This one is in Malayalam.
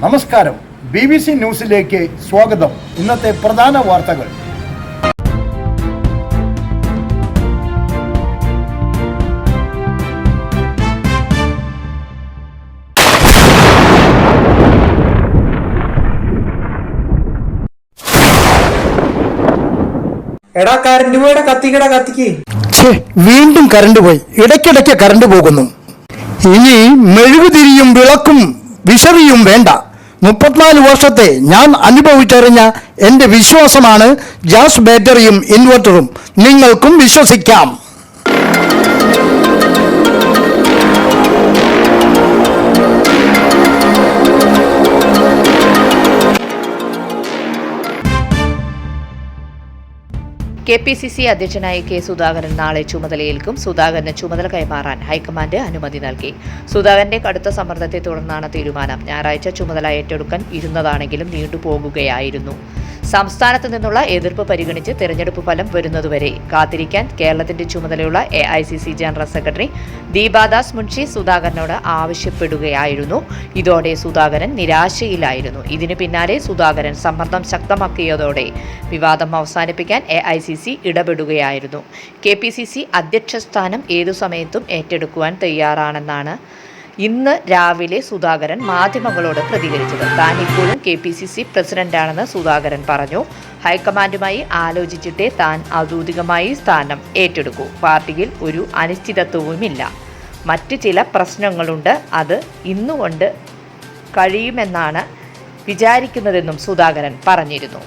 നമസ്കാരം, BBC ന്യൂസിലേക്ക് സ്വാഗതം. ഇന്നത്തെ പ്രധാന വാർത്തകൾ. എടാ കറണ്ട് പോയടാ, കത്തിക്ക്. വീണ്ടും കറണ്ട് പോയി. ഇടയ്ക്കിടയ്ക്ക് കറണ്ട് പോകുന്നു. ഇനി മെഴുകുതിരിയും വിളക്കും വിശറിയും വേണ്ട. 34 വർഷത്തെ ഞാൻ അനുഭവിച്ചറിഞ്ഞ എൻ്റെ വിശ്വാസമാണ് ഗ്യാസ് ബാറ്ററിയും ഇൻവെർട്ടറും. നിങ്ങൾക്കും വിശ്വസിക്കാം. KPCC അധ്യക്ഷനായി കെ സുധാകരൻ നാളെ ചുമതലയേൽക്കും. സുധാകരന് ചുമതല കൈമാറാൻ ഹൈക്കമാൻഡ് അനുമതി നൽകി. സുധാകരന്റെ കടുത്ത സമ്മർദ്ദത്തെ തുടർന്നാണ് തീരുമാനം. ഞായറാഴ്ച ചുമതല ഏറ്റെടുക്കാൻ ഇരുന്നതാണെങ്കിലും നീണ്ടുപോകുകയായിരുന്നു. സംസ്ഥാനത്ത് നിന്നുള്ള എതിർപ്പ് പരിഗണിച്ച് തെരഞ്ഞെടുപ്പ് ഫലം വരുന്നതുവരെ കാത്തിരിക്കാൻ കേരളത്തിന്റെ ചുമതലയുള്ള AICC general secretary Deepa Das Munshi സുധാകരനോട് ആവശ്യപ്പെടുകയായിരുന്നു. ഇതോടെ സുധാകരൻ നിരാശയിലായിരുന്നു. ഇതിനു പിന്നാലെ സുധാകരൻ സമ്മർദ്ദം ശക്തമാക്കിയതോടെ വിവാദം അവസാനിപ്പിക്കാൻ AICC ഇടപെടുകയായിരുന്നു. KPCC അധ്യക്ഷ സ്ഥാനം ഏതു സമയത്തും ഏറ്റെടുക്കുവാൻ തയ്യാറാണെന്നാണ് ഇന്ന് രാവിലെ സുധാകരൻ മാധ്യമങ്ങളോട് പ്രതികരിച്ചത്. താൻ ഇപ്പോഴും KPCC പ്രസിഡന്റാണെന്ന് സുധാകരൻ പറഞ്ഞു. ഹൈക്കമാൻഡുമായി ആലോചിച്ചിട്ടേ താൻ ഔദ്യോഗികമായി സ്ഥാനം ഏറ്റെടുക്കൂ. പാർട്ടിയിൽ ഒരു അനിശ്ചിതത്വവുമില്ല. മറ്റ് ചില പ്രശ്നങ്ങളുണ്ട്. അത് ഇന്നുകൊണ്ട് കഴിയുമെന്നാണ് വിചാരിക്കുന്നതെന്നും സുധാകരൻ പറഞ്ഞിരുന്നു.